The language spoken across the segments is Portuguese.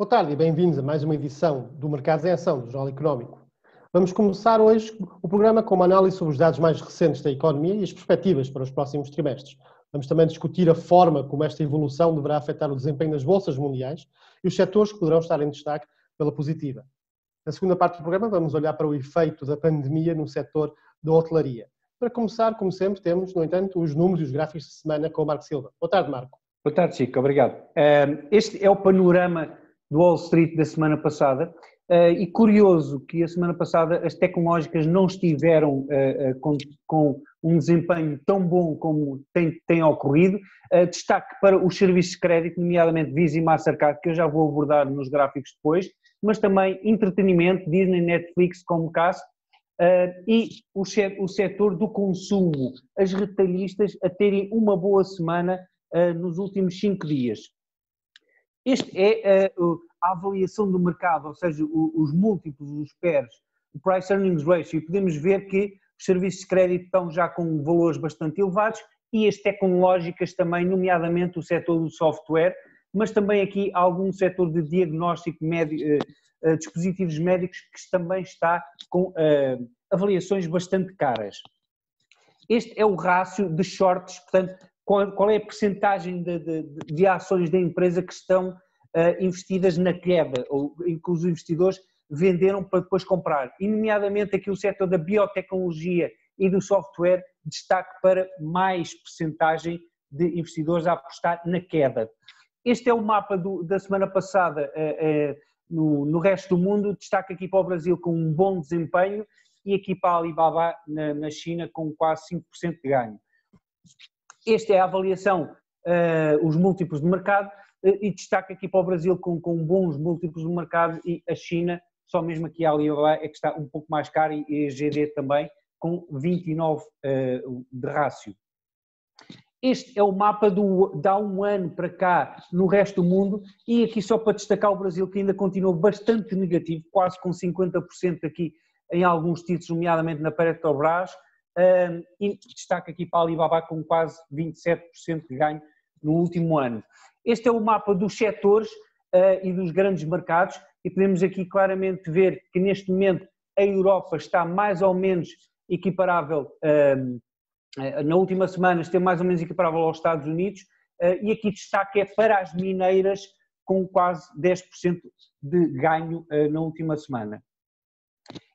Boa tarde e bem-vindos a mais uma edição do Mercados em Ação, do Jornal Económico. Vamos começar hoje o programa com uma análise sobre os dados mais recentes da economia e as perspectivas para os próximos trimestres. Vamos também discutir a forma como esta evolução deverá afetar o desempenho das bolsas mundiais e os setores que poderão estar em destaque pela positiva. Na segunda parte do programa vamos olhar para o efeito da pandemia no setor da hotelaria. Para começar, como sempre, temos, no entanto, os números e os gráficos de semana com o Marco Silva. Boa tarde, Marco. Boa tarde, Chico. Obrigado. Este é o panorama do Wall Street da semana passada e curioso que a semana passada as tecnológicas não estiveram com um desempenho tão bom como tem ocorrido. Destaque para os serviços de crédito, nomeadamente Visa e Mastercard, que eu já vou abordar nos gráficos depois, mas também entretenimento, Disney, Netflix, Comcast e o setor do consumo, as retalhistas a terem uma boa semana nos últimos 5 dias. Este é a avaliação do mercado, ou seja, os múltiplos, os PERs, o Price Earnings Ratio, e podemos ver que os serviços de crédito estão já com valores bastante elevados e as tecnológicas também, nomeadamente o setor do software, mas também aqui algum setor de diagnóstico dispositivos médicos que também está com avaliações bastante caras. Este é o rácio de shorts, portanto, qual é a percentagem de ações da empresa que estão investidas na queda, ou em que os investidores venderam para depois comprar. E, nomeadamente, aqui o setor da biotecnologia e do software, destaque para mais percentagem de investidores a apostar na queda. Este é o mapa da semana passada no resto do mundo, destaque aqui para o Brasil com um bom desempenho e aqui para a Alibaba na China com quase 5% de ganho. Esta é a avaliação, os múltiplos de mercado, e destaque aqui para o Brasil com bons múltiplos de mercado e a China, só mesmo aqui a Alibaba é que está um pouco mais cara e a GD também, com 29 de rácio. Este é o mapa de há um ano para cá no resto do mundo e aqui só para destacar o Brasil que ainda continua bastante negativo, quase com 50% aqui em alguns títulos, nomeadamente na Petrobras, e destaque aqui para a Alibaba com quase 27% de ganho no último ano. Este é o mapa dos setores e dos grandes mercados e podemos aqui claramente ver que neste momento a Europa está mais ou menos equiparável, na última semana esteve mais ou menos equiparável aos Estados Unidos e aqui destaque é para as mineiras com quase 10% de ganho na última semana.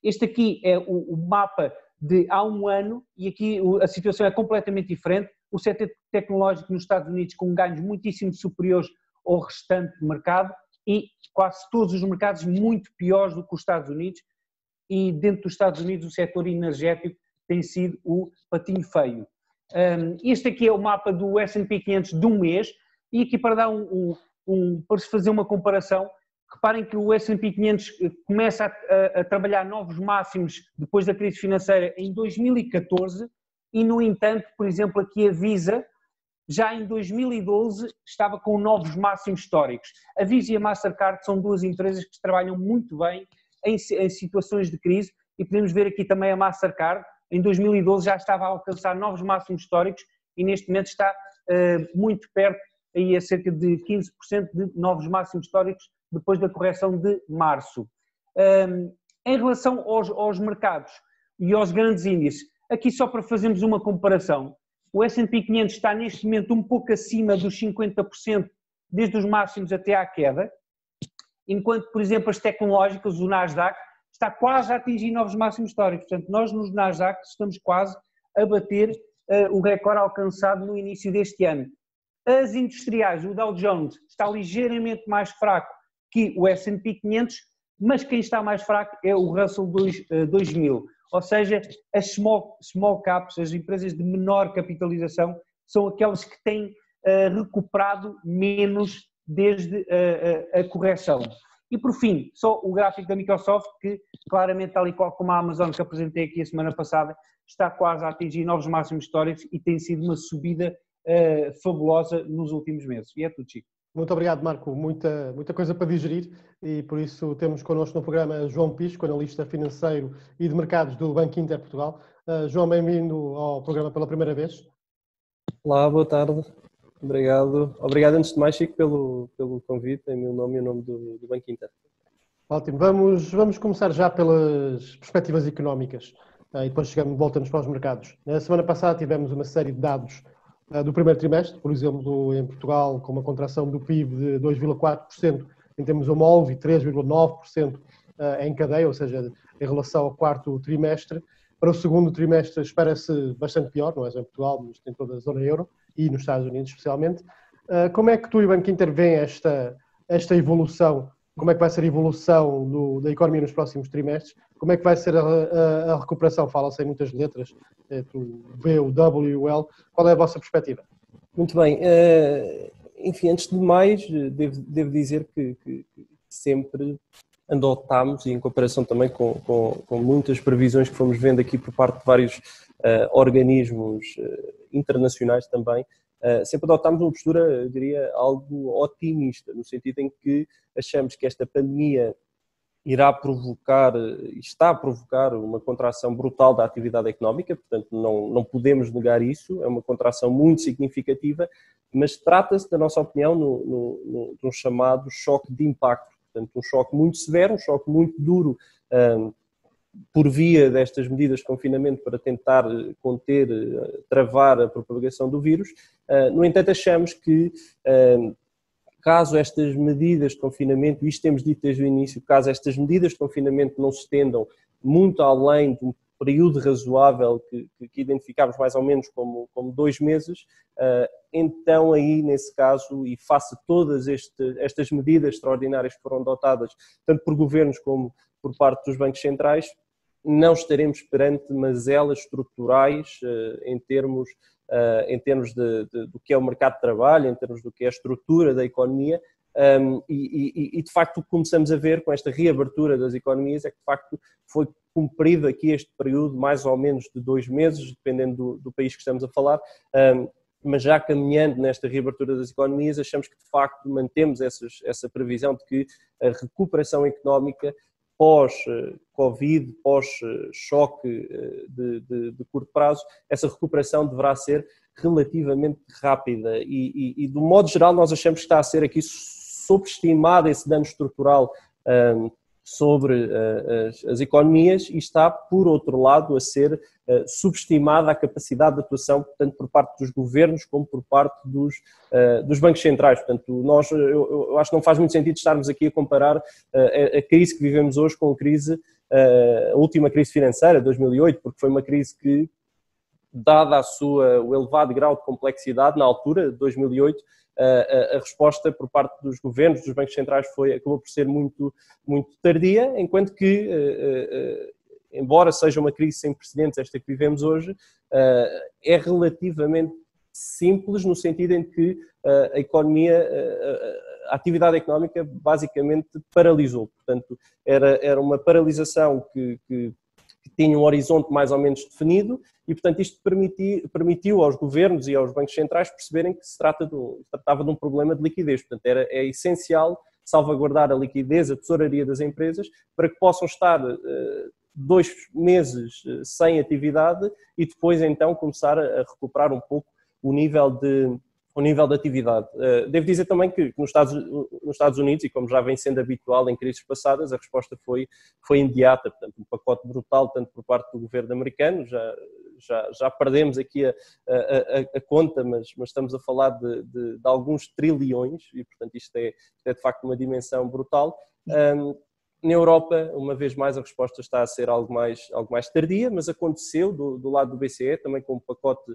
Este aqui é o mapa de há um ano e aqui a situação é completamente diferente. O setor tecnológico nos Estados Unidos com ganhos muitíssimo superiores ao restante mercado e quase todos os mercados muito piores do que os Estados Unidos e dentro dos Estados Unidos o setor energético tem sido o patinho feio. Este aqui é o mapa do S&P 500 de um mês e aqui para dar para se fazer uma comparação, reparem que o S&P 500 começa a trabalhar novos máximos depois da crise financeira em 2014 e, no entanto, por exemplo, aqui a Visa, já em 2012, estava com novos máximos históricos. A Visa e a Mastercard são duas empresas que trabalham muito bem em situações de crise e podemos ver aqui também a Mastercard, em 2012 já estava a alcançar novos máximos históricos e neste momento está muito perto, aí a cerca de 15% de novos máximos históricos depois da correção de março. Em relação aos mercados e aos grandes índices, aqui só para fazermos uma comparação, o S&P 500 está neste momento um pouco acima dos 50% desde os máximos até à queda, enquanto, por exemplo, as tecnológicas, o Nasdaq, está quase a atingir novos máximos históricos. Portanto, nós nos Nasdaq estamos quase a bater o recorde alcançado no início deste ano. As industriais, o Dow Jones, está ligeiramente mais fraco que o S&P 500, mas quem está mais fraco é o Russell 2000. Ou seja, as small caps, as empresas de menor capitalização, são aquelas que têm recuperado menos desde a correção. E por fim, só o gráfico da Microsoft, que claramente, tal e qual como a Amazon que apresentei aqui a semana passada, está quase a atingir novos máximos históricos e tem sido uma subida fabulosa nos últimos meses. E é tudo, Chico. Muito obrigado, Marco. Muita coisa para digerir e por isso temos connosco no programa João Pisco, analista financeiro e de mercados do Banco Inter Portugal. João, bem-vindo ao programa pela primeira vez. Olá, boa tarde. Obrigado. Obrigado antes de mais, Chico, pelo convite, em meu nome e em nome do Banco Inter. Ótimo. Vamos começar já pelas perspectivas económicas e depois voltamos para os mercados. Na semana passada tivemos uma série de dados do primeiro trimestre, por exemplo, em Portugal, com uma contração do PIB de 2,4% em termos homólogos e 3,9% em cadeia, ou seja, em relação ao quarto trimestre. Para o segundo trimestre espera-se bastante pior, não é só em Portugal, mas em toda a zona euro e nos Estados Unidos especialmente. Como é que tu e o Banco Inter veem esta evolução? Como é que vai ser a evolução da economia nos próximos trimestres? Como é que vai ser a recuperação? Fala-se em muitas letras, o V, o W, o L. Qual é a vossa perspectiva? Muito bem. Enfim, antes de mais, devo dizer que sempre adotámos, e em comparação também com muitas previsões que fomos vendo aqui por parte de vários organismos internacionais também, sempre adotámos uma postura, eu diria, algo otimista, no sentido em que achamos que esta pandemia irá provocar, está a provocar uma contração brutal da atividade económica, portanto não podemos negar isso, é uma contração muito significativa, mas trata-se, da nossa opinião, de um chamado choque de impacto, portanto um choque muito severo, um choque muito duro, por via destas medidas de confinamento para tentar conter, travar a propagação do vírus. No entanto, achamos que caso estas medidas de confinamento, isto temos dito desde o início, caso estas medidas de confinamento não se estendam muito além de um período razoável que identificámos mais ou menos como 2 meses, então aí nesse caso, e face a todas estas medidas extraordinárias que foram adotadas, tanto por governos como por parte dos bancos centrais, não estaremos perante mazelas estruturais em termos do que é o mercado de trabalho, em termos do que é a estrutura da economia, e de facto o que começamos a ver com esta reabertura das economias é que de facto foi cumprido aqui este período mais ou menos de 2 meses, dependendo do país que estamos a falar, mas já caminhando nesta reabertura das economias, achamos que de facto mantemos essa previsão de que a recuperação económica pós-Covid, pós-choque de curto prazo, essa recuperação deverá ser relativamente rápida e do modo geral nós achamos que está a ser aqui subestimado esse dano estrutural sobre as economias e está, por outro lado, a ser subestimada a capacidade de atuação, tanto por parte dos governos como por parte dos bancos centrais. Portanto, eu acho que não faz muito sentido estarmos aqui a comparar a crise que vivemos hoje com a última crise financeira, de 2008, porque foi uma crise que, dada o elevado grau de complexidade na altura, de 2008, a resposta por parte dos governos, dos bancos centrais, acabou por ser muito, muito tardia, enquanto que, embora seja uma crise sem precedentes, esta que vivemos hoje, é relativamente simples no sentido em que a economia, a atividade económica basicamente paralisou. Portanto, era uma paralisação que tinha um horizonte mais ou menos definido e, portanto, isto permitiu aos governos e aos bancos centrais perceberem que se tratava de um problema de liquidez. Portanto, é essencial salvaguardar a liquidez, a tesouraria das empresas, para que possam estar 2 meses sem atividade e depois, então, começar a recuperar um pouco o nível de atividade. Devo dizer também que nos Estados Unidos, e como já vem sendo habitual em crises passadas, a resposta foi imediata, portanto um pacote brutal tanto por parte do governo americano, já perdemos aqui a conta, mas estamos a falar de alguns trilhões e portanto isto é de facto uma dimensão brutal. Na Europa, uma vez mais, a resposta está a ser algo mais tardia, mas aconteceu do lado do BCE, também com um pacote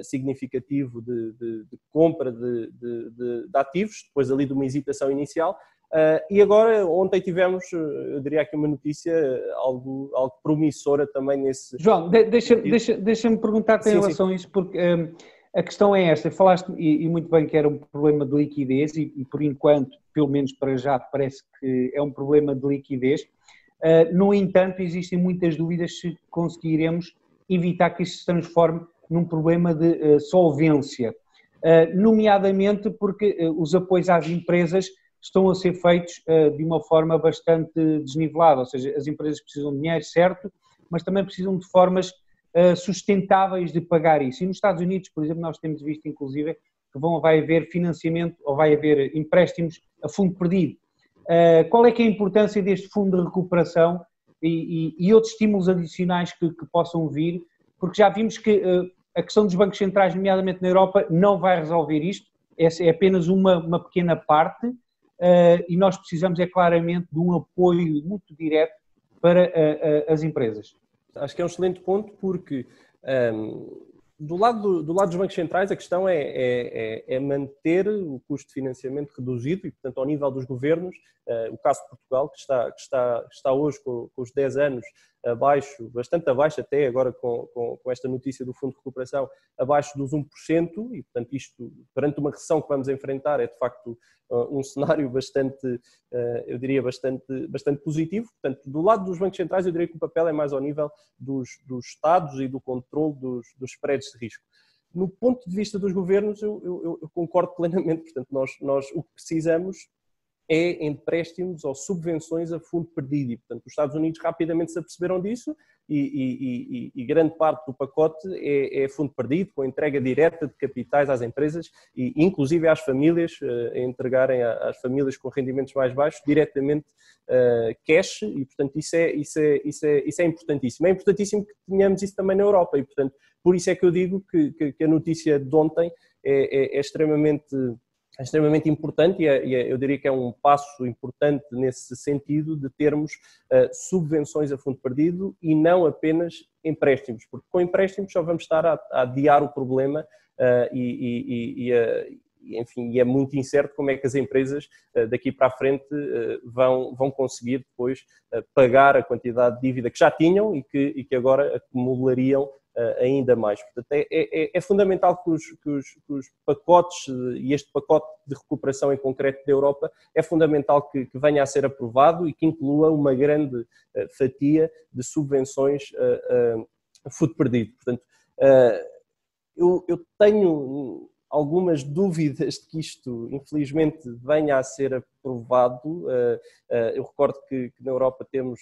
significativo de compra de ativos, depois ali de uma hesitação inicial. E agora, ontem tivemos, eu diria aqui uma notícia algo promissora também nesse... João, deixa-me perguntar-te em relação a isso, porque a questão é esta, falaste e muito bem que era um problema de liquidez e por enquanto, pelo menos para já, parece que é um problema de liquidez. No entanto, existem muitas dúvidas se conseguiremos evitar que isto se transforme num problema de solvência, nomeadamente porque os apoios às empresas estão a ser feitos de uma forma bastante desnivelada, ou seja, as empresas precisam de dinheiro, certo, mas também precisam de formas sustentáveis de pagar isso. E nos Estados Unidos, por exemplo, nós temos visto inclusive que vai haver financiamento ou vai haver empréstimos a fundo perdido. Qual é que é a importância deste fundo de recuperação e outros estímulos adicionais que possam vir? Porque já vimos que a questão dos bancos centrais, nomeadamente na Europa, não vai resolver isto, essa é apenas uma pequena parte e nós precisamos claramente de um apoio muito direto para as empresas. Acho que é um excelente ponto porque do lado dos bancos centrais a questão é manter o custo de financiamento reduzido e, portanto, ao nível dos governos, o caso de Portugal, que está hoje com os 10 anos abaixo, bastante abaixo até agora com esta notícia do Fundo de Recuperação, abaixo dos 1% e, portanto, isto, perante uma recessão que vamos enfrentar, é de facto um cenário bastante, eu diria, bastante positivo. Portanto, do lado dos bancos centrais, eu diria que o papel é mais ao nível dos Estados e do controle dos spreads de risco. No ponto de vista dos governos, eu concordo plenamente. Portanto, nós o que precisamos é empréstimos ou subvenções a fundo perdido. E, portanto, os Estados Unidos rapidamente se aperceberam disso e grande parte do pacote é fundo perdido, com entrega direta de capitais às empresas e inclusive às famílias, entregarem às famílias com rendimentos mais baixos diretamente cash e, portanto, isso é importantíssimo. É importantíssimo que tenhamos isso também na Europa e, portanto, por isso é que eu digo que a notícia de ontem é extremamente importante e eu diria que é um passo importante nesse sentido de termos subvenções a fundo perdido e não apenas empréstimos, porque com empréstimos só vamos estar a adiar o problema enfim, é muito incerto como é que as empresas daqui para a frente vão conseguir depois pagar a quantidade de dívida que já tinham e que agora acumulariam ainda mais. Portanto, é fundamental que os pacotes, e este pacote de recuperação em concreto da Europa, é fundamental que venha a ser aprovado e que inclua uma grande fatia de subvenções a fundo perdido. Portanto, eu tenho algumas dúvidas de que isto, infelizmente, venha a ser aprovado. Eu recordo que na Europa temos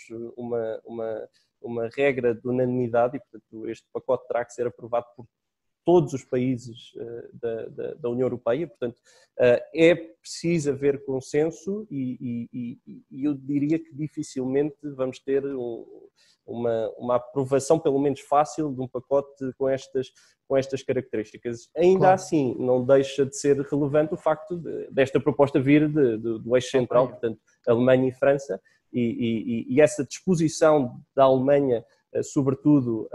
uma regra de unanimidade e, portanto, este pacote terá que ser aprovado por todos os países da União Europeia. Portanto, é preciso haver consenso e eu diria que dificilmente vamos ter uma aprovação, pelo menos fácil, de um pacote com estas características. Ainda claro. Assim, não deixa de ser relevante o facto desta proposta vir do eixo central, portanto, Alemanha e França, e essa disposição da Alemanha, sobretudo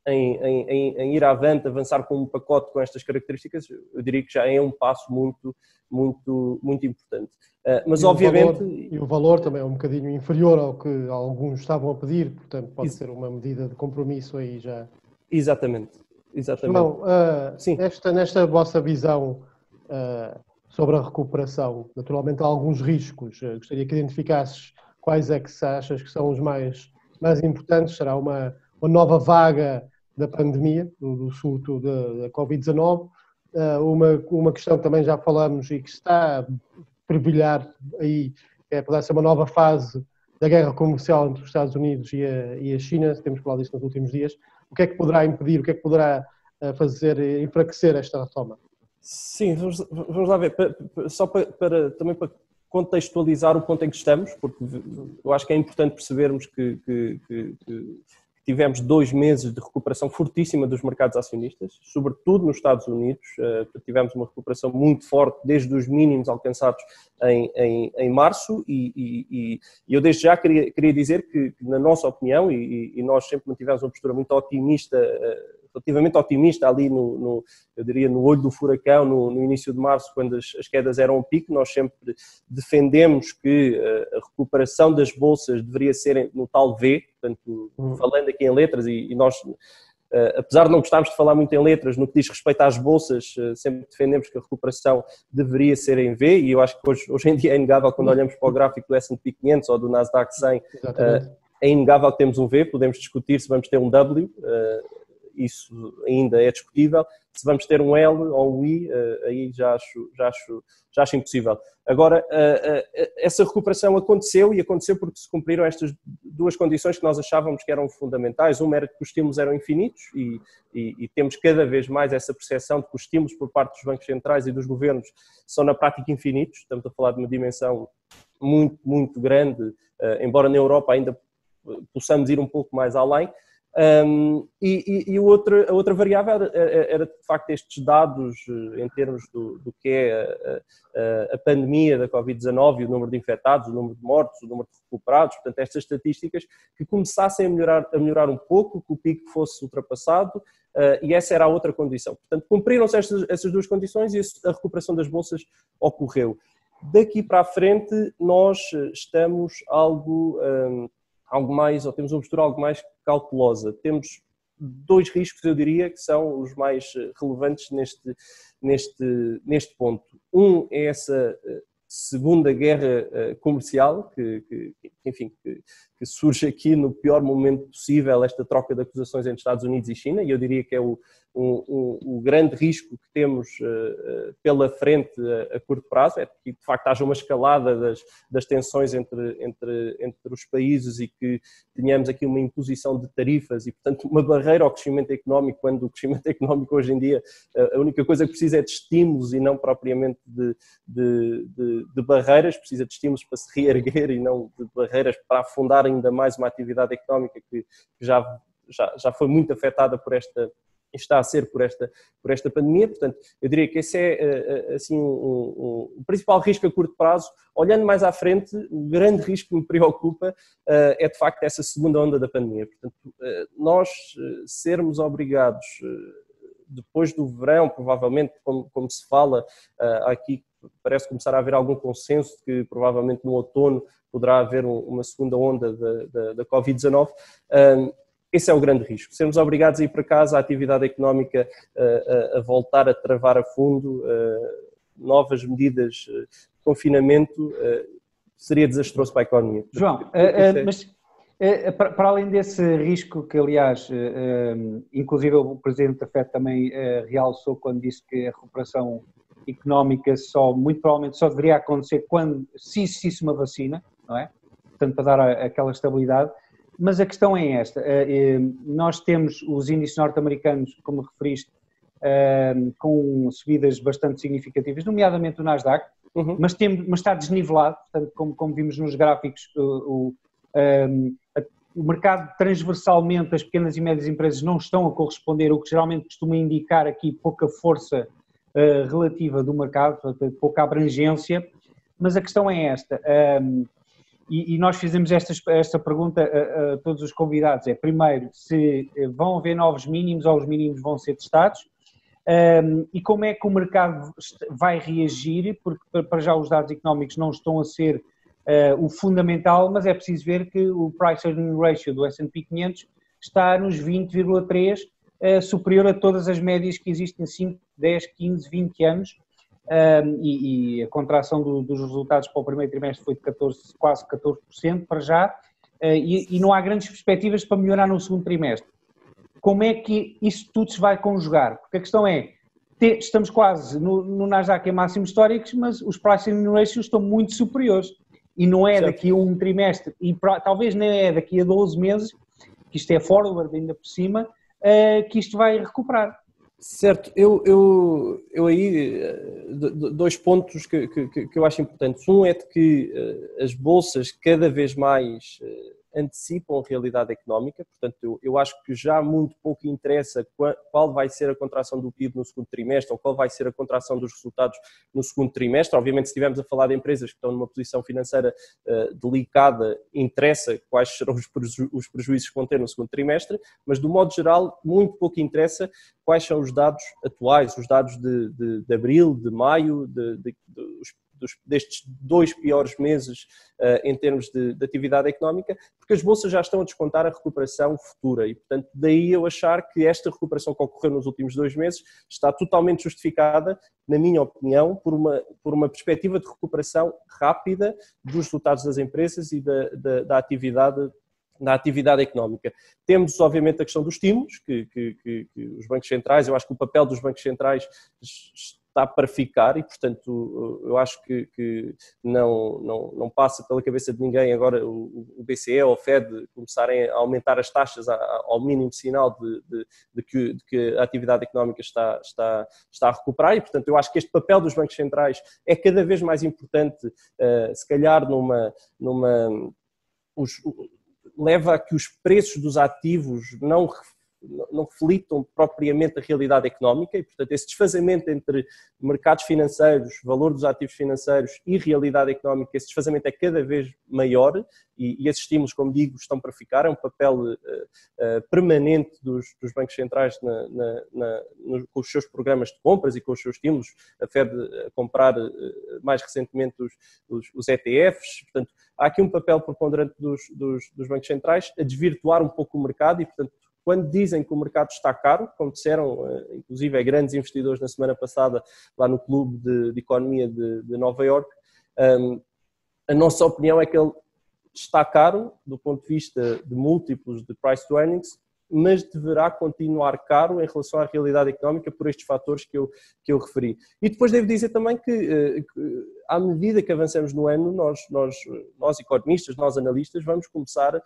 em ir avante, avançar com um pacote com estas características, eu diria que já é um passo muito importante. Mas obviamente... O valor também é um bocadinho inferior ao que alguns estavam a pedir, portanto pode ser uma medida de compromisso aí já. Exatamente. João, nesta vossa visão sobre a recuperação, naturalmente há alguns riscos. Gostaria que identificasses quais é que achas que são os mais importantes. Será uma nova vaga da pandemia, do surto da Covid-19, uma questão que também já falamos e que está a fervilhar aí, poderá ser uma nova fase da guerra comercial entre os Estados Unidos e a China, temos falado disso nos últimos dias. O que é que poderá impedir, o que é que poderá fazer enfraquecer esta retoma? Sim, vamos lá ver, só também para contextualizar o ponto em que estamos, porque eu acho que é importante percebermos que tivemos 2 meses de recuperação fortíssima dos mercados acionistas, sobretudo nos Estados Unidos. Tivemos uma recuperação muito forte desde os mínimos alcançados em março e eu desde já queria dizer que, na nossa opinião, e nós sempre mantivemos uma postura muito otimista, relativamente otimista ali eu diria no olho do furacão, no início de março, quando as quedas eram a pico, nós sempre defendemos que a recuperação das bolsas deveria ser no tal V, portanto, falando aqui em letras, e nós, apesar de não gostarmos de falar muito em letras, no que diz respeito às bolsas, sempre defendemos que a recuperação deveria ser em V, e eu acho que hoje em dia é inegável, quando olhamos para o gráfico do S&P 500 ou do Nasdaq 100, é inegável que temos um V, podemos discutir se vamos ter um W, isso ainda é discutível. Se vamos ter um L ou um I, aí já acho impossível. Agora, essa recuperação aconteceu e aconteceu porque se cumpriram estas duas condições que nós achávamos que eram fundamentais. Uma era que os estímulos eram infinitos e temos cada vez mais essa percepção de que os estímulos por parte dos bancos centrais e dos governos são na prática infinitos. Estamos a falar de uma dimensão muito, muito grande, embora na Europa ainda possamos ir um pouco mais além. A outra variável era de facto estes dados em termos do que é a pandemia da Covid-19, o número de infectados, o número de mortos, o número de recuperados, portanto estas estatísticas que começassem a melhorar um pouco, que o pico fosse ultrapassado, e essa era a outra condição. Portanto, cumpriram-se essas duas condições e a recuperação das bolsas ocorreu. Daqui para a frente nós estamos algo mais, ou temos uma postura algo mais cautelosa. Temos dois riscos, eu diria, que são os mais relevantes neste ponto. Um é essa segunda guerra comercial, que surge aqui no pior momento possível, esta troca de acusações entre Estados Unidos e China, e eu diria que é o grande risco que temos pela frente a curto prazo, é que de facto haja uma escalada das tensões entre os países e que tenhamos aqui uma imposição de tarifas e, portanto, uma barreira ao crescimento económico, quando o crescimento económico hoje em dia, a única coisa que precisa é de estímulos e não propriamente de barreiras, precisa de estímulos para se reerguer e não de barreiras para afundar ainda mais uma atividade económica que já foi muito afetada está a ser por esta pandemia. Portanto, eu diria que esse é assim, o principal risco a curto prazo. Olhando mais à frente, o grande risco que me preocupa é de facto essa segunda onda da pandemia. Portanto, nós sermos obrigados, depois do verão, provavelmente, como se fala aqui, parece começar a haver algum consenso de que provavelmente no outono poderá haver uma segunda onda da Covid-19, esse é o grande risco. Sermos obrigados a ir para casa, a atividade económica a voltar a travar a fundo, novas medidas de confinamento, seria desastroso para a economia. João, mas para além desse risco que, aliás, inclusive o Presidente da FED também realçou quando disse que a recuperação económica muito provavelmente só deveria acontecer se existisse uma vacina, não é? Portanto, para dar aquela estabilidade. Mas a questão é esta, nós temos os índices norte-americanos, como referiste, com subidas bastante significativas, nomeadamente o Nasdaq, mas está desnivelado, portanto, como vimos nos gráficos, o mercado transversalmente, as pequenas e médias empresas não estão a corresponder, o que geralmente costuma indicar aqui pouca força relativa do mercado, pouca abrangência, mas a questão é esta, e nós fizemos esta pergunta a todos os convidados, primeiro, se vão haver novos mínimos ou os mínimos vão ser testados, e como é que o mercado vai reagir, porque para já os dados económicos não estão a ser o fundamental, mas é preciso ver que o Price Earning Ratio do S&P 500 está nos 20,3, superior a todas as médias que existem 5, 10, 15, 20 anos, e a contração dos resultados para o primeiro trimestre foi de quase 14% para já, e não há grandes perspectivas para melhorar no segundo trimestre. Como é que isso tudo se vai conjugar? Porque a questão é, estamos quase no Nasdaq em máximos históricos, mas os price earning ratios estão muito superiores, e não é daqui a um trimestre, e talvez nem é daqui a 12 meses, que isto é forward ainda por cima, que isto vai recuperar. Certo, eu aí, dois pontos que eu acho importantes. Um é de que as bolsas cada vez mais antecipam a realidade económica, portanto eu acho que já muito pouco interessa qual vai ser a contração do PIB no segundo trimestre ou qual vai ser a contração dos resultados no segundo trimestre. Obviamente, se estivermos a falar de empresas que estão numa posição financeira delicada, interessa quais serão os prejuízos que vão ter no segundo trimestre, mas do modo geral muito pouco interessa quais são os dados atuais, os dados de abril, de maio, destes 2 piores meses em termos de atividade económica, porque as bolsas já estão a descontar a recuperação futura e, portanto, daí eu achar que esta recuperação que ocorreu nos últimos 2 meses está totalmente justificada, na minha opinião, por uma perspectiva de recuperação rápida dos resultados das empresas e da atividade da atividade económica. Temos, obviamente, a questão dos estímulos, que os bancos centrais, eu acho que o papel dos bancos centrais está para ficar e, portanto, eu acho que não passa pela cabeça de ninguém agora o BCE ou o Fed começarem a aumentar as taxas ao mínimo sinal de que a atividade económica está a recuperar e, portanto, eu acho que este papel dos bancos centrais é cada vez mais importante, se calhar leva a que os preços dos ativos não reflitam propriamente a realidade económica e, portanto, esse desfazamento entre mercados financeiros, valor dos ativos financeiros e realidade económica, esse desfazamento é cada vez maior e esses estímulos, como digo, estão para ficar, é um papel permanente dos bancos centrais com os seus programas de compras e com os seus estímulos, a Fed a comprar mais recentemente os ETFs, portanto, há aqui um papel preponderante dos bancos centrais a desvirtuar um pouco o mercado e, portanto, quando dizem que o mercado está caro, como disseram, inclusive, grandes investidores na semana passada, lá no Clube de Economia de Nova Iorque, a nossa opinião é que ele está caro do ponto de vista de múltiplos de price to earnings, mas deverá continuar caro em relação à realidade económica por estes fatores que eu referi. E depois devo dizer também que à medida que avançamos no ano, nós economistas, nós analistas, vamos começar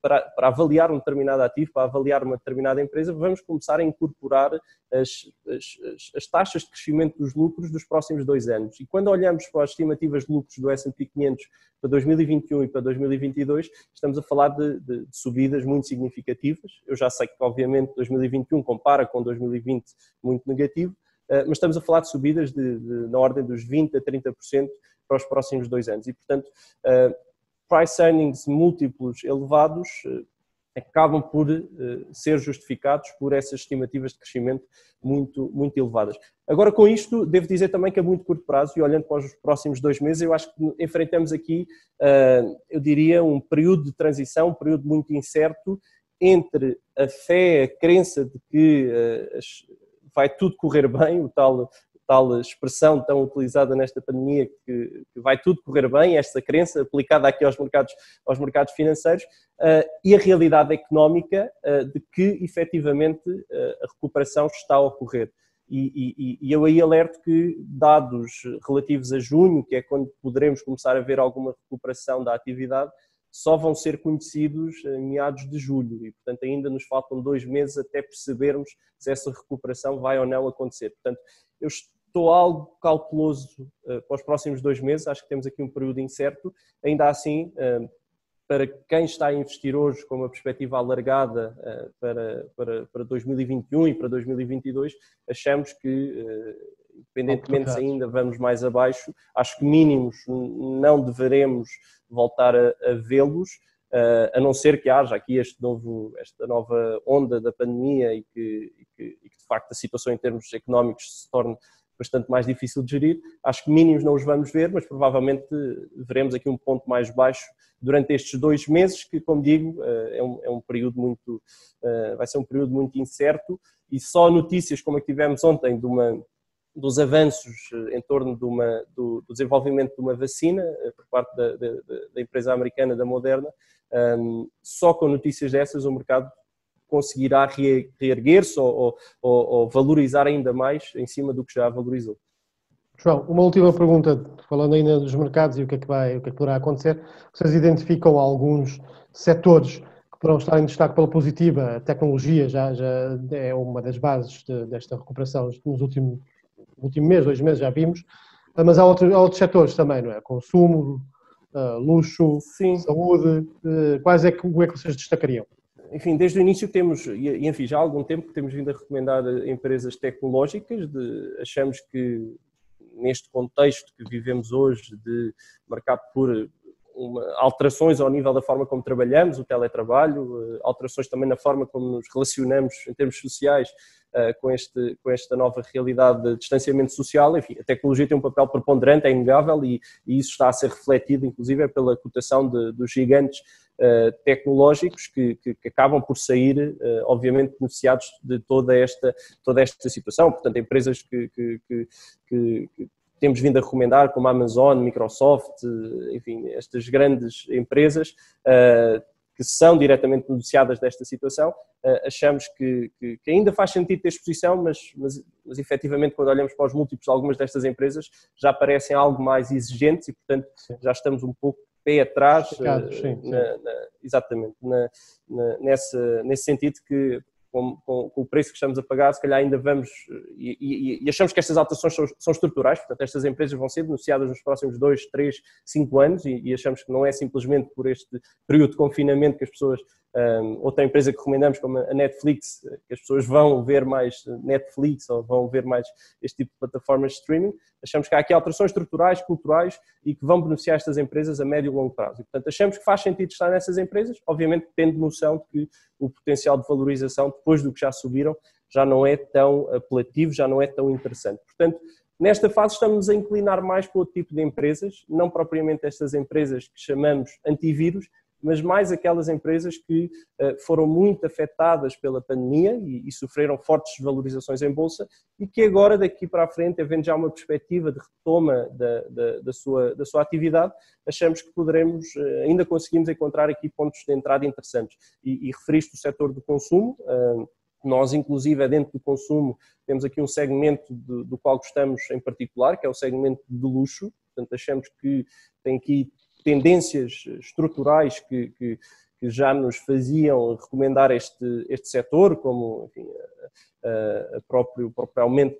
para avaliar um determinado ativo, para avaliar uma determinada empresa, vamos começar a incorporar as taxas de crescimento dos lucros dos próximos 2 anos. E quando olhamos para as estimativas de lucros do S&P 500 para 2021 e para 2022, estamos a falar de subidas muito significativas. Eu já sei que, obviamente, 2021 compara com 2020 muito negativo, mas estamos a falar de subidas na ordem dos 20% a 30% para os próximos 2 anos. E, portanto, price earnings múltiplos elevados acabam por ser justificados por essas estimativas de crescimento muito, muito elevadas. Agora, com isto, devo dizer também que a muito curto prazo, e olhando para os próximos 2 meses, eu acho que enfrentamos aqui, eu diria, um período de transição, um período muito incerto entre a fé, a crença de que vai tudo correr bem, o tal expressão tão utilizada nesta pandemia, que vai tudo correr bem, esta crença aplicada aqui aos mercados financeiros, e a realidade económica de que, efetivamente, a recuperação está a ocorrer. E eu aí alerto que dados relativos a junho, que é quando poderemos começar a ver alguma recuperação da atividade, só vão ser conhecidos em meados de julho e, portanto, ainda nos faltam 2 meses até percebermos se essa recuperação vai ou não acontecer. Portanto, eu estou algo cauteloso para os próximos 2 meses, acho que temos aqui um período incerto, ainda assim, para quem está a investir hoje com uma perspectiva alargada para 2021 e para 2022, achamos que, independentemente se ainda vamos mais abaixo, acho que mínimos não deveremos voltar a vê-los, a não ser que haja aqui esta nova onda da pandemia e que de facto a situação em termos económicos se torne bastante mais difícil de gerir. Acho que mínimos não os vamos ver, mas provavelmente veremos aqui um ponto mais baixo durante estes 2 meses, que, como digo, é um período vai ser um período muito incerto e só notícias como a que tivemos ontem dos avanços em torno do desenvolvimento de uma vacina por parte da empresa americana, da Moderna, só com notícias dessas o mercado conseguirá reerguer-se ou valorizar ainda mais em cima do que já valorizou. João, uma última pergunta, falando ainda dos mercados e o que é que poderá acontecer. Vocês identificam alguns setores que poderão estar em destaque pela positiva? A tecnologia já é uma das bases desta recuperação nos último mês, 2 meses, já vimos, mas há outros setores também, não é? Consumo, luxo, sim, saúde, quais é que vocês destacariam? Enfim, desde o início temos, e enfim, já há algum tempo que temos vindo a recomendar empresas tecnológicas, achamos que neste contexto que vivemos hoje, de marcado por alterações ao nível da forma como trabalhamos, o teletrabalho, alterações também na forma como nos relacionamos em termos sociais com esta nova realidade de distanciamento social. Enfim, a tecnologia tem um papel preponderante, é inegável, e isso está a ser refletido, inclusive, pela cotação dos gigantes tecnológicos que acabam por sair, obviamente, beneficiados de toda esta situação. Portanto, empresas que temos vindo a recomendar, como a Amazon, Microsoft, enfim, estas grandes empresas, que são diretamente beneficiadas desta situação, achamos que ainda faz sentido ter exposição, mas efetivamente quando olhamos para os múltiplos de algumas destas empresas já parecem algo mais exigentes e, portanto, já estamos um pouco pé atrás, exatamente, nesse sentido que com o preço que estamos a pagar, se calhar ainda vamos, e achamos que estas alterações são estruturais, portanto estas empresas vão ser beneficiadas nos próximos 2, 3, 5 anos e achamos que não é simplesmente por este período de confinamento que as pessoas, outra empresa que recomendamos como a Netflix, que as pessoas vão ver mais Netflix ou vão ver mais este tipo de plataformas de streaming, achamos que há aqui alterações estruturais, culturais e que vão beneficiar estas empresas a médio e longo prazo. E, portanto, achamos que faz sentido estar nessas empresas, obviamente tendo noção de que o potencial de valorização, depois do que já subiram, já não é tão apelativo, já não é tão interessante. Portanto, nesta fase estamos a inclinar mais para outro tipo de empresas, não propriamente estas empresas que chamamos antivírus, mas mais aquelas empresas que foram muito afetadas pela pandemia e sofreram fortes desvalorizações em bolsa e que agora, daqui para a frente, havendo já uma perspectiva de retoma da sua atividade, achamos que ainda conseguimos encontrar aqui pontos de entrada interessantes. E referiste o setor do consumo. Nós, inclusive, dentro do consumo, temos aqui um segmento do qual gostamos em particular, que é o segmento de luxo. Portanto, achamos que tem aqui tendências estruturais que já nos faziam recomendar este setor, como enfim, próprio aumento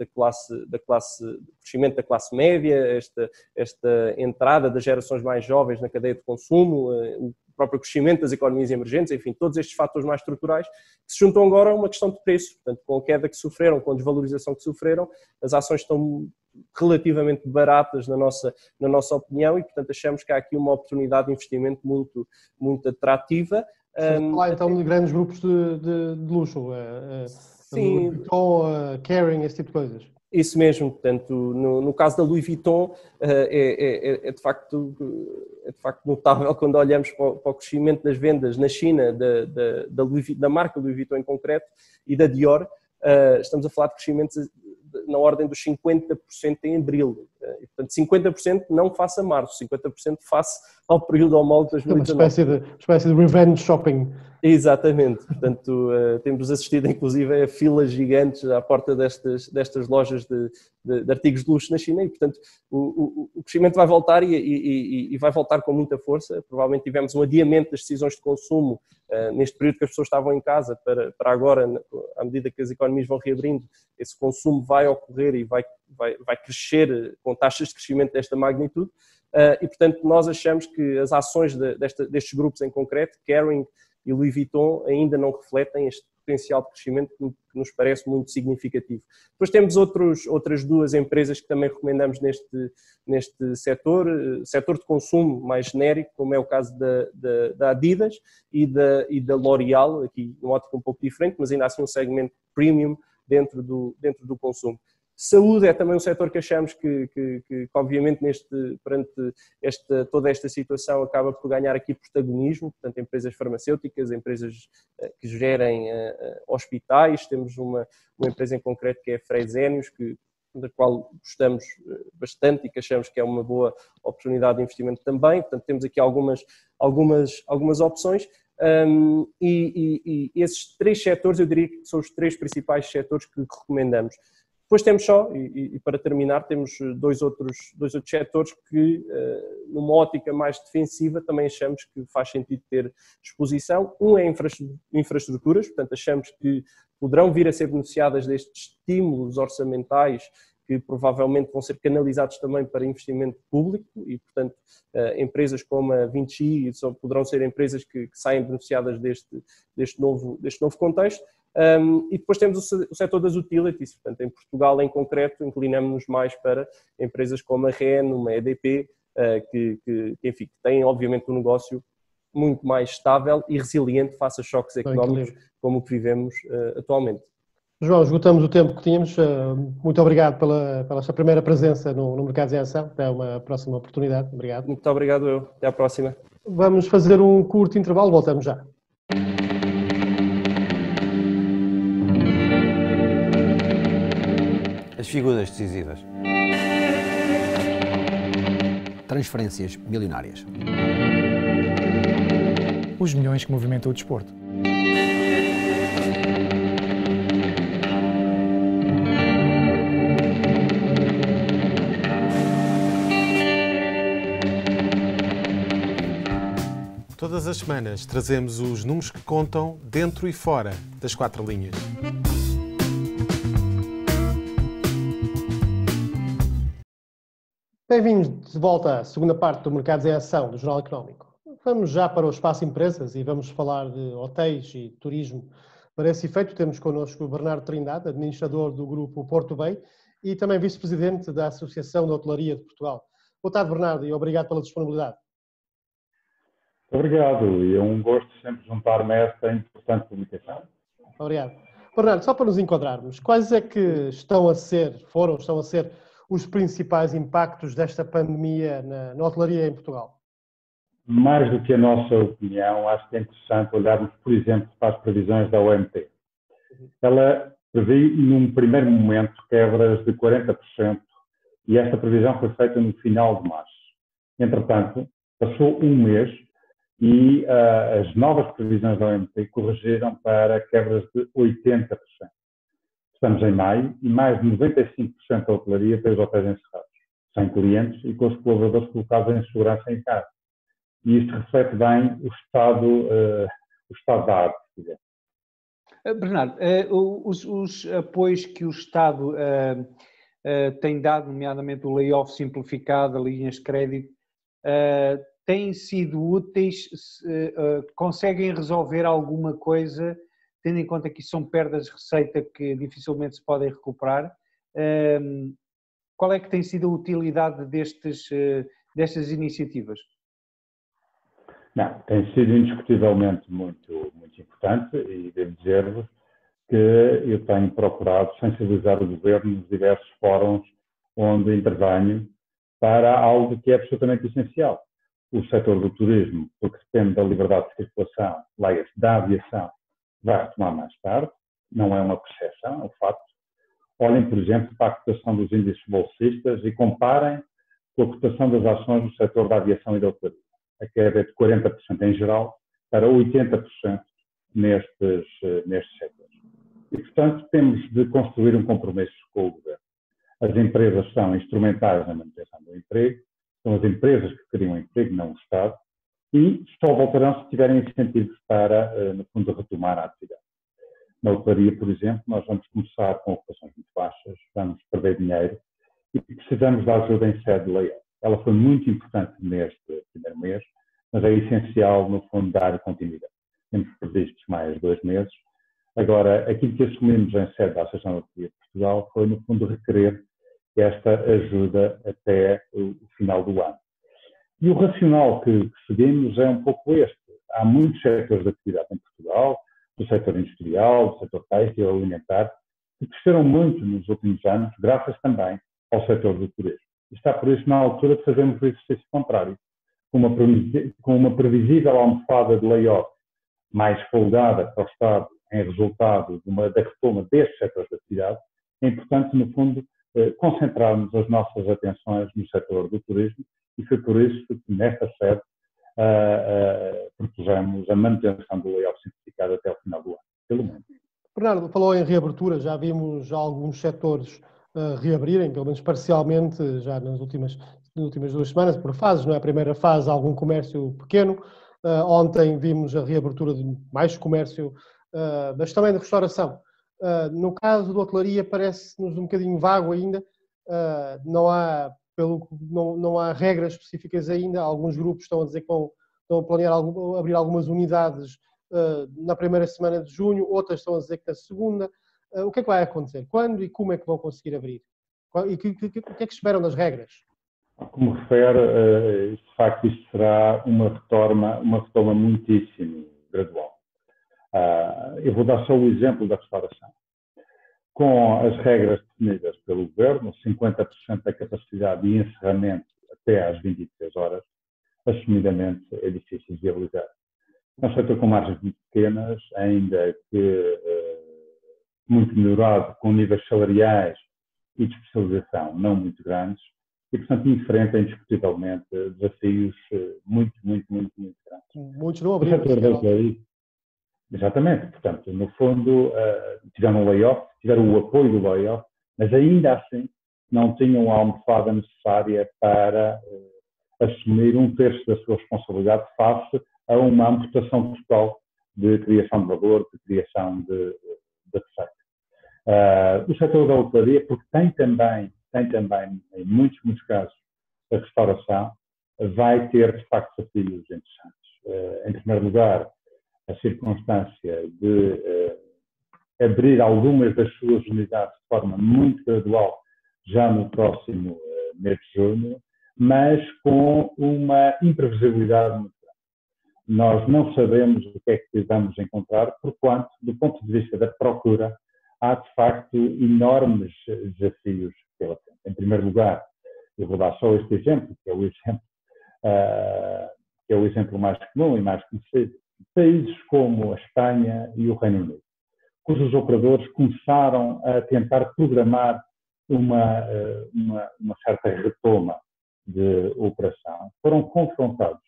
crescimento da classe média, esta entrada das gerações mais jovens na cadeia de consumo, o próprio crescimento das economias emergentes, enfim, todos estes fatores mais estruturais que se juntam agora a uma questão de preço. Portanto, com a queda que sofreram, com a desvalorização que sofreram, as ações estão relativamente baratas na nossa opinião e, portanto, achamos que há aqui uma oportunidade de investimento muito, muito atrativa. Falar então de grandes grupos de luxo, sim, Louis Vuitton, Kering, esse tipo de coisas. Isso mesmo, portanto, no caso da Louis Vuitton é de facto notável quando olhamos para o crescimento das vendas na China da marca Louis Vuitton em concreto e da Dior. Estamos a falar de crescimentos na ordem dos 50% em abril. E, portanto, 50% não face a março, 50% face ao período homólogo de 2019. Uma espécie de revenge shopping. Exatamente, portanto temos assistido inclusive a filas gigantes à porta destas lojas de artigos de luxo na China e portanto o crescimento vai voltar e vai voltar com muita força. Provavelmente tivemos um adiamento das decisões de consumo neste período que as pessoas estavam em casa para agora, à medida que as economias vão reabrindo, esse consumo vai ocorrer e vai crescer com taxas de crescimento desta magnitude e portanto nós achamos que as ações destes grupos em concreto, Kering e Louis Vuitton, ainda não refletem este potencial de crescimento que nos parece muito significativo. Depois temos outras duas empresas que também recomendamos neste setor de consumo mais genérico, como é o caso da Adidas e da L'Oréal, aqui num ótico um pouco diferente, mas ainda assim um segmento premium dentro do consumo. Saúde é também um setor que achamos que obviamente, perante toda esta situação, acaba por ganhar aqui protagonismo, portanto, empresas farmacêuticas, empresas que gerem hospitais, temos uma empresa em concreto que é a Fresenius, da qual gostamos bastante e que achamos que é uma boa oportunidade de investimento também, portanto, temos aqui algumas opções. E esses três setores, eu diria que são os três principais setores que recomendamos. Depois temos e para terminar, temos dois outros setores que, numa ótica mais defensiva, também achamos que faz sentido ter exposição. Um é infraestruturas, portanto achamos que poderão vir a ser beneficiadas destes estímulos orçamentais que provavelmente vão ser canalizados também para investimento público e, portanto, empresas como a Vinci poderão ser empresas que saem beneficiadas deste novo contexto. E depois temos o setor das utilities, portanto, em Portugal em concreto inclinamos-nos mais para empresas como a REN, uma EDP, que enfim, têm obviamente um negócio muito mais estável e resiliente face a choques económicos como o que vivemos atualmente. João, esgotamos o tempo que tínhamos. Muito obrigado pela sua primeira presença no Mercados em Ação. Até uma próxima oportunidade. Obrigado. Muito obrigado eu. Até à próxima. Vamos fazer um curto intervalo. Voltamos já. As figuras decisivas. Transferências milionárias. os milhões que movimentam o desporto. Todas as semanas trazemos os números que contam dentro e fora das quatro linhas. Bem-vindos de volta à segunda parte do Mercados em Ação do Jornal Económico. Vamos já para o espaço empresas e vamos falar de hotéis e turismo. Para esse efeito temos connosco o Bernardo Trindade, administrador do grupo Porto Bay e também vice-presidente da Associação de Hotelaria de Portugal. Boa tarde, Bernardo, e obrigado pela disponibilidade. Obrigado, e é um gosto sempre juntar-me a esta importante publicação. Obrigado. Bernardo, só para nos enquadrarmos, quais é que estão a ser os principais impactos desta pandemia na hotelaria em Portugal? Mais do que a nossa opinião, acho que é interessante olharmos, por exemplo, para as previsões da OMT. Ela prevê, num primeiro momento, quebras de 40%, e esta previsão foi feita no final de março. Entretanto, passou um mês e as novas previsões da OMT corrigiram para quebras de 80%. Estamos em maio e mais de 95% da hotelaria tem os hotéis encerrados, sem clientes e com os colaboradores colocados em segurança em casa. E isto reflete bem o estado da arte, se quiser. Bernardo, os apoios que o Estado tem dado, nomeadamente o layoff simplificado, linhas de crédito, têm sido úteis? Conseguem resolver alguma coisa, tendo em conta que isso são perdas de receita que dificilmente se podem recuperar? Qual é que tem sido a utilidade destas iniciativas? Não, tem sido indiscutivelmente muito importante e devo dizer-vos que eu tenho procurado sensibilizar o Governo nos diversos fóruns onde intervenho para algo que é absolutamente essencial. O setor do turismo, porque depende da liberdade de circulação, leia-se, da aviação, vai retomar mais tarde, não é uma percepção, é um facto. Olhem, por exemplo, para a cotação dos índices bolsistas e comparem com a cotação das ações do setor da aviação e da hotelaria. A queda é de 40% em geral para 80% nestes setores. E, portanto, temos de construir um compromisso com o Governo. As empresas são instrumentais na manutenção do emprego, são as empresas que criam emprego, não o Estado, e só voltarão se tiverem incentivos para, no fundo, retomar a atividade. Na hotelaria, por exemplo, nós vamos começar com ocupações muito baixas, vamos perder dinheiro e precisamos da ajuda em sede de layoff. Ela foi muito importante neste primeiro mês, mas é essencial, no fundo, dar continuidade. Temos previstos mais 2 meses. Agora, aquilo que assumimos em sede da Associação de Hotelaria de Portugal foi, no fundo, requerer esta ajuda até o final do ano. E o racional que seguimos é um pouco este. Há muitos setores de atividade em Portugal, do setor industrial, do setor têxtil, alimentar, que cresceram muito nos últimos anos, graças também ao setor do turismo. Está por isso na altura de fazermos o exercício contrário, com uma previsível almofada de layoff mais folgada para o Estado em resultado da retoma destes setores de atividade. É importante, no fundo, concentrarmos as nossas atenções no setor do turismo e foi por isso que nesta sede propusemos a manutenção do layoff simplificado até ao final do ano, pelo menos. Bernardo, falou em reabertura, já vimos alguns setores reabrirem, pelo menos parcialmente, já nas últimas 2 semanas, por fases, não é? A primeira fase, algum comércio pequeno, ontem vimos a reabertura de mais comércio, mas também de restauração. No caso da hotelaria parece-nos um bocadinho vago ainda, não há regras específicas ainda, alguns grupos estão a dizer que estão a planear abrir algumas unidades na primeira semana de junho, outras estão a dizer que na segunda. O que é que vai acontecer? Quando e como é que vão conseguir abrir? E o que é que esperam das regras? Como refere, de facto, isto será uma retoma muitíssimo gradual. Eu vou dar só o exemplo da restauração. Com as regras definidas pelo Governo, 50% da capacidade de encerramento até às 23 horas, assumidamente é difícil de viabilizar. É um setor com margens muito pequenas, ainda que muito melhorado, com níveis salariais e de especialização não muito grandes, e, portanto, enfrenta indiscutivelmente desafios muito grandes. Muitos não abriram. Exatamente, portanto, no fundo, tiveram um layoff, tiveram o apoio do layoff, mas ainda assim não tinham a almofada necessária para assumir um terço da sua responsabilidade face a uma amputação total de criação de valor, de criação de receita. O setor da hotelaria, porque tem também, em muitos casos, a restauração, vai ter, de facto, desafios interessantes. Em primeiro lugar, a circunstância de abrir algumas das suas unidades de forma muito gradual já no próximo mês de junho, mas com uma imprevisibilidade muito grande. Nós não sabemos o que é que vamos encontrar, porquanto, do ponto de vista da procura, há de facto enormes desafios pela frente. Em primeiro lugar, eu vou dar só este exemplo, que é o exemplo mais comum e mais conhecido. Países como a Espanha e o Reino Unido, cujos operadores começaram a tentar programar uma certa retoma de operação, foram confrontados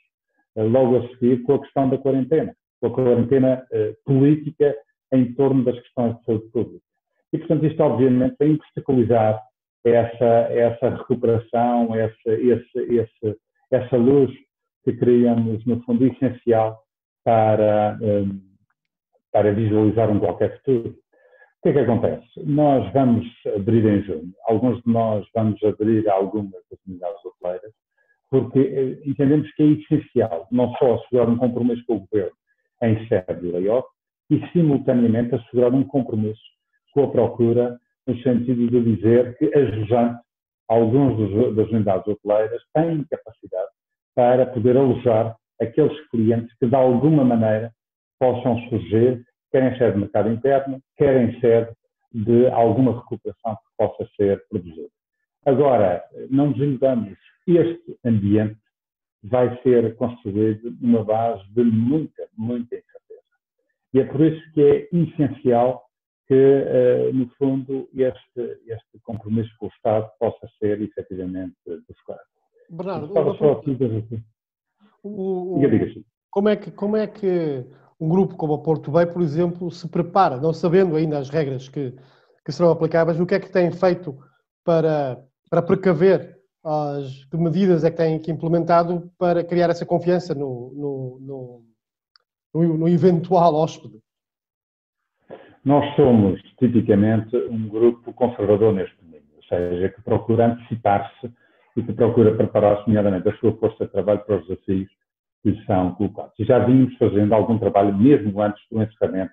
logo a seguir com a questão da quarentena, com a quarentena política em torno das questões de saúde pública. E, portanto, isto obviamente vai obstaculizar essa recuperação, essa luz que queríamos, no fundo, essencial para visualizar um qualquer futuro. O que é que acontece? Nós vamos abrir em junho, alguns de nós vamos abrir algumas das unidades hoteleiras, porque entendemos que é essencial não só assegurar um compromisso com o governo em sede de layoff, e simultaneamente assegurar um compromisso com a procura, no sentido de dizer que a jusante, alguns das unidades hoteleiras têm capacidade para poder alojar aqueles clientes que de alguma maneira possam surgir, quer em sede de mercado interno, quer em sede de alguma recuperação que possa ser produzida. Agora, não desiludamos, este ambiente vai ser construído numa base de muita incerteza. E é por isso que é essencial que, no fundo, este compromisso com o Estado possa ser efetivamente buscado. Bernardo, como é que um grupo como a Porto Bay, por exemplo, se prepara, não sabendo ainda as regras que serão aplicáveis, o que é que tem feito para precaver que medidas é que têm implementado para criar essa confiança no eventual hóspede? Nós somos, tipicamente, um grupo conservador neste momento, ou seja, que procura antecipar-se e que procura preparar-se, nomeadamente, a sua força de trabalho para os desafios que lhe são colocados. E já vínhamos fazendo algum trabalho mesmo antes do encerramento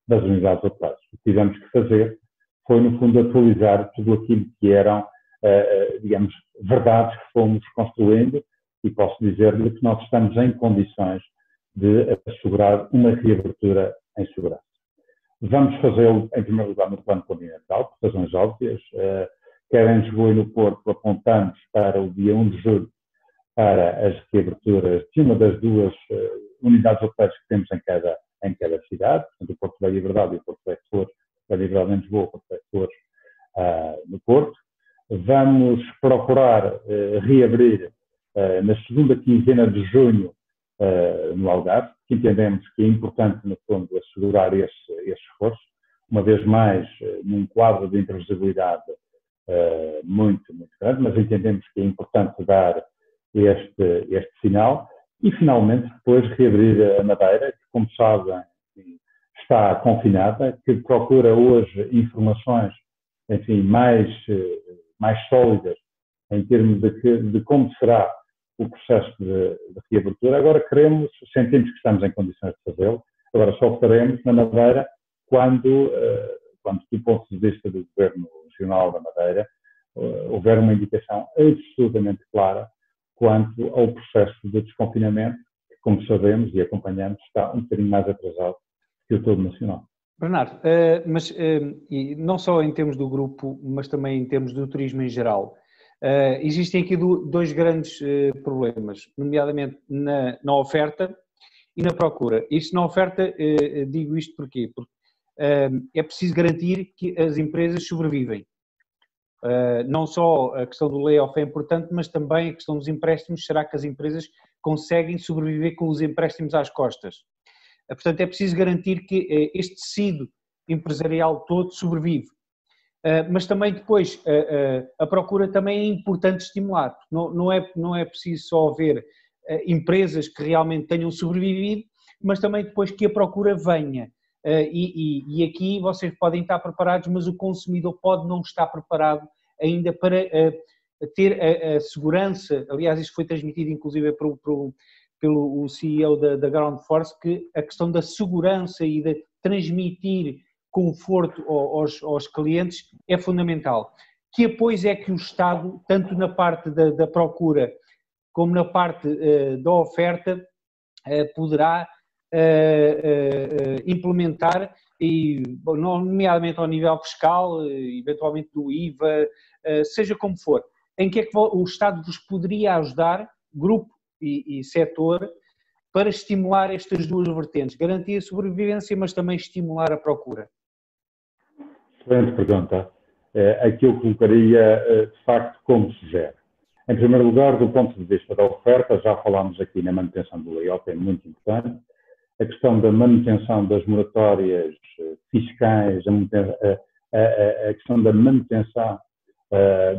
das unidades hoteleiras. O que tivemos que fazer foi, no fundo, atualizar tudo aquilo que eram, digamos, verdades que fomos construindo, e posso dizer-lhe que nós estamos em condições de assegurar uma reabertura em segurança. Vamos fazê-lo, em primeiro lugar, no plano continental, por razões óbvias. Quer em Lisboa e no Porto, apontamos para o dia 1 de julho para as reaberturas de uma das duas unidades hoteleiras que temos em cada cidade, portanto, o Porto da Liberdade e o Porto da Flores, a Liberdade em Lisboa, o Porto da Flores no Porto. Vamos procurar reabrir na segunda quinzena de junho no Algarve, que entendemos que é importante, no fundo, assegurar esse esforço, uma vez mais num quadro de imprevisibilidade muito grande, mas entendemos que é importante dar este sinal. E, finalmente, depois reabrir a Madeira, que, como sabem, está confinada, que procura hoje informações, enfim, mais sólidas em termos de como será o processo de reabertura. Agora sentimos que estamos em condições de fazê-lo. Agora só faremos na Madeira quando, do ponto de vista do Governo Regional da Madeira, houver uma indicação absolutamente clara quanto ao processo de desconfinamento, que, como sabemos e acompanhamos, está um bocadinho mais atrasado que o todo nacional. Bernardo, mas e não só em termos do grupo, mas também em termos do turismo em geral, existem aqui dois grandes problemas, nomeadamente na oferta e na procura. Isto na oferta, digo isto porquê? Porque é preciso garantir que as empresas sobrevivem. Não só a questão do layoff é importante, mas também a questão dos empréstimos. Será que as empresas conseguem sobreviver com os empréstimos às costas? Portanto, é preciso garantir que este tecido empresarial todo sobrevive. Mas também depois, a procura também é importante estimular. Não é preciso só haver empresas que realmente tenham sobrevivido, mas também depois que a procura venha. E aqui vocês podem estar preparados, mas o consumidor pode não estar preparado ainda para ter a segurança. Aliás, isto foi transmitido inclusive pelo CEO da Ground Force, que a questão da segurança e de transmitir conforto aos clientes é fundamental. Que apoios é que o Estado, tanto na parte da procura como na parte da oferta, poderá implementar, e, nomeadamente ao nível fiscal, eventualmente do IVA, seja como for, em que é que o Estado vos poderia ajudar, grupo e setor, para estimular estas duas vertentes, garantir a sobrevivência, mas também estimular a procura? Excelente pergunta. Aqui eu colocaria, de facto, como se gera. Em primeiro lugar, do ponto de vista da oferta, já falámos aqui na manutenção do layout, é muito importante. A questão da manutenção das moratórias fiscais, a questão da manutenção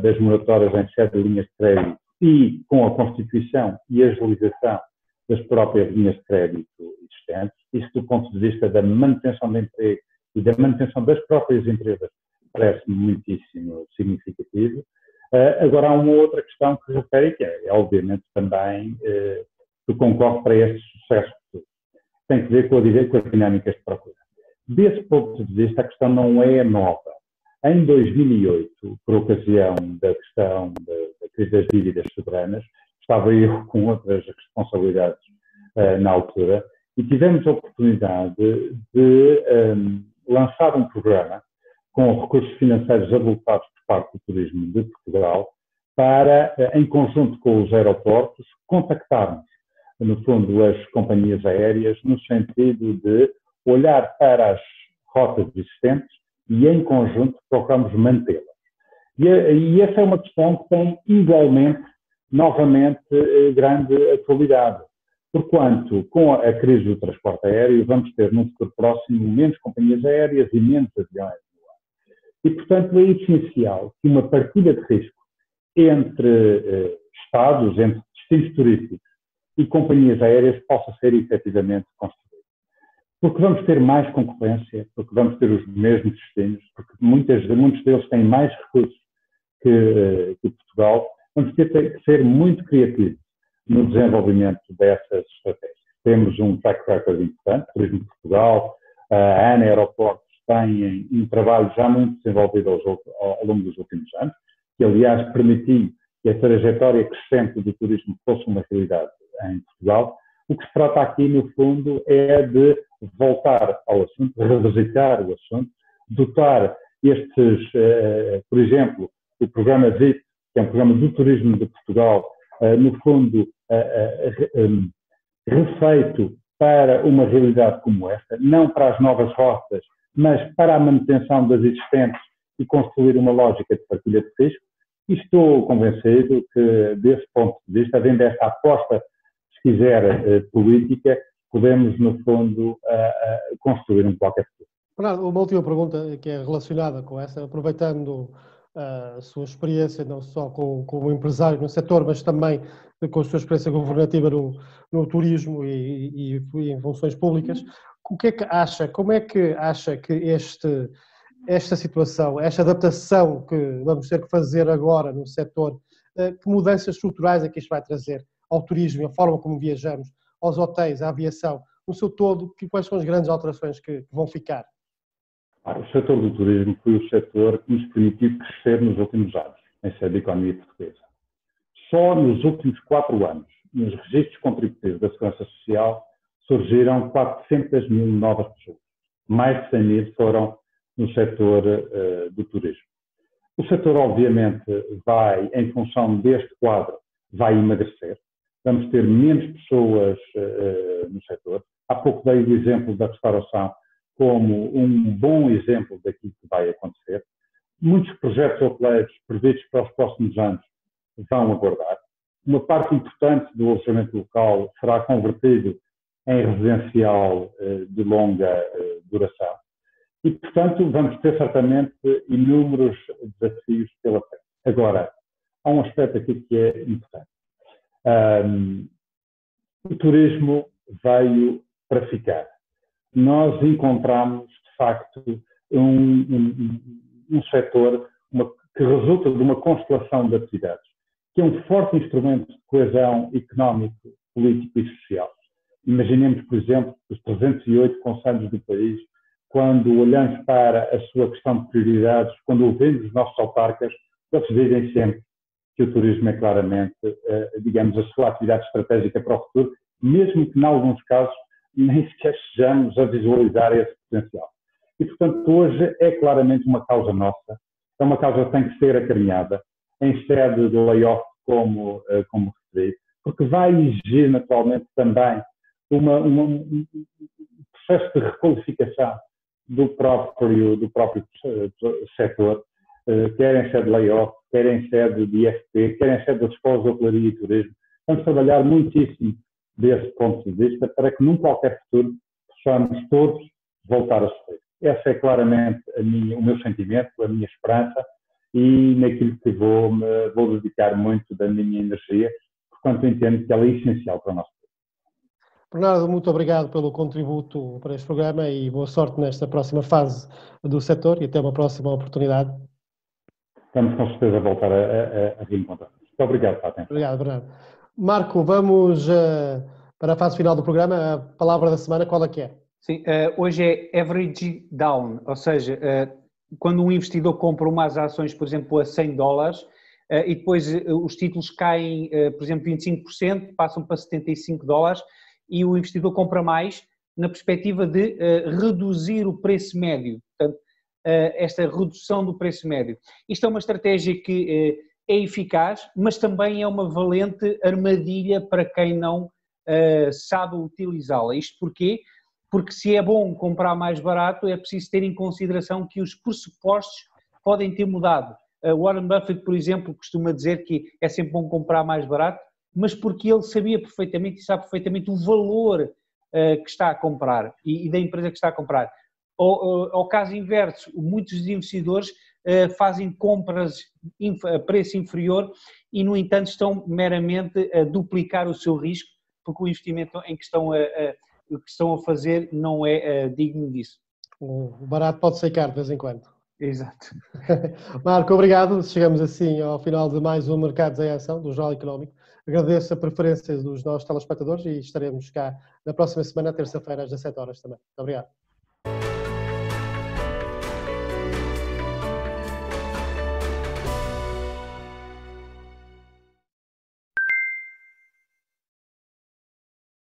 das moratórias em sede de linhas de crédito e com a constituição e agilização das próprias linhas de crédito existentes. Isso do ponto de vista da manutenção do emprego e da manutenção das próprias empresas parece muitíssimo significativo. Agora há uma outra questão que refere, que é obviamente também que concorre para este sucesso. Tem que ver com as dinâmicas de procura. Desse ponto de vista, a questão não é nova. Em 2008, por ocasião da questão da crise das dívidas soberanas, estava eu com outras responsabilidades na altura, e tivemos a oportunidade de lançar um programa com recursos financeiros avultados por parte do Turismo de Portugal para, em conjunto com os aeroportos, contactarmos, no fundo, as companhias aéreas no sentido de olhar para as rotas existentes e, em conjunto, procuramos mantê-las. E essa é uma questão que tem, igualmente, novamente, grande atualidade. Porquanto, com a crise do transporte aéreo, vamos ter, num futuro próximo, menos companhias aéreas e menos aviões. E, portanto, é essencial que uma partilha de risco entre Estados, entre destinos turísticos e companhias aéreas possa ser efetivamente construída. Porque vamos ter mais concorrência, porque vamos ter os mesmos destinos, porque muitos deles têm mais recursos que Portugal. Vamos ter que ser muito criativos no desenvolvimento dessas estratégias. Temos um track record importante, Turismo de Portugal, a ANA Aeroportos tem um trabalho já muito desenvolvido ao longo dos últimos anos, que aliás permitiu que a trajetória crescente do turismo fosse uma realidade em Portugal. O que se trata aqui, no fundo, é de voltar ao assunto, revisitar o assunto, dotar estes, por exemplo, o programa VIP, que é um programa do turismo de Portugal, no fundo, refeito para uma realidade como esta, não para as novas rotas, mas para a manutenção das existentes e construir uma lógica de partilha de risco. E estou convencido que, desse ponto de vista, havendo esta aposta, se quiser, política, podemos, no fundo, construir um qualquer futuro. Bernardo, uma última pergunta que é relacionada com essa, aproveitando a sua experiência, não só como empresário no setor, mas também com a sua experiência governativa no turismo e em funções públicas, o que é que acha, como é que acha que esta situação, esta adaptação que vamos ter que fazer agora no setor, que mudanças estruturais é que isto vai trazer ao turismo, a forma como viajamos, aos hotéis, à aviação, no seu todo, quais são as grandes alterações que vão ficar? O setor do turismo foi o setor que nos permitiu crescer nos últimos anos, em sede da economia portuguesa. Só nos últimos 4 anos, nos registros contributivos da Segurança Social, surgiram 400 mil novas pessoas. Mais de 100 mil foram no setor do turismo. O setor, obviamente, vai, em função deste quadro, vai emagrecer. Vamos ter menos pessoas no setor. Há pouco dei o exemplo da restauração como um bom exemplo daquilo que vai acontecer. muitos projetos hoteleiros previstos para os próximos anos vão aguardar. Uma parte importante do alojamento local será convertido em residencial de longa duração. E, portanto, vamos ter certamente inúmeros desafios pela frente. Agora, há um aspecto aqui que é importante. O turismo veio para ficar. Nós encontramos, de facto, um setor que resulta de uma constelação de atividades, que é um forte instrumento de coesão económico, político e social. Imaginemos, por exemplo, os 308 concelhos do país, quando olhamos para a sua questão de prioridades, quando ouvimos os nossos autarcas, eles dizem sempre que o turismo é claramente, digamos, a sua atividade estratégica para o futuro, mesmo que, em alguns casos, nem sequer estejamos a visualizar esse potencial. E, portanto, hoje é claramente uma causa nossa, é uma causa que tem que ser acarinhada, em sede do layoff, como referi, porque vai exigir, naturalmente, também um processo de requalificação do próprio setor, quer em sede de layoff, quer em sede de IFP, quer em sede das escolas de hotelaria e turismo. Vamos trabalhar muitíssimo desse ponto de vista para que num qualquer futuro possamos todos voltar a sofrer. Esse é claramente o meu sentimento, a minha esperança e naquilo que vou dedicar muito da minha energia, porquanto entendo que ela é essencial para o nosso país. Bernardo, muito obrigado pelo contributo para este programa e boa sorte nesta próxima fase do setor e até uma próxima oportunidade. Vamos com certeza voltar a reencontrar. Muito obrigado pela atenção. Obrigado, Bernardo. Marco, vamos para a fase final do programa. A palavra da semana, qual é que é? Sim, hoje é average down, ou seja, quando um investidor compra umas ações, por exemplo, a $100 e depois os títulos caem, por exemplo, 25%, passam para $75 e o investidor compra mais na perspectiva de reduzir o preço médio, portanto, esta redução do preço médio. Isto é uma estratégia que é eficaz, mas também é uma valente armadilha para quem não sabe utilizá-la. Isto porquê? Porque se é bom comprar mais barato, é preciso ter em consideração que os pressupostos podem ter mudado. Warren Buffett, por exemplo, costuma dizer que é sempre bom comprar mais barato, mas porque ele sabia perfeitamente e sabe perfeitamente o valor que está a comprar e da empresa que está a comprar. Ao caso inverso, muitos dos investidores fazem compras a preço inferior e, no entanto, estão meramente a duplicar o seu risco, porque o investimento em que estão a fazer não é digno disso. O barato pode ser caro de vez em quando. Exato. Marco, obrigado. Chegamos assim ao final de mais um Mercados em Ação do Jornal Económico. Agradeço a preferência dos nossos telespectadores e estaremos cá na próxima semana, terça-feira, às 17 horas também. Muito obrigado.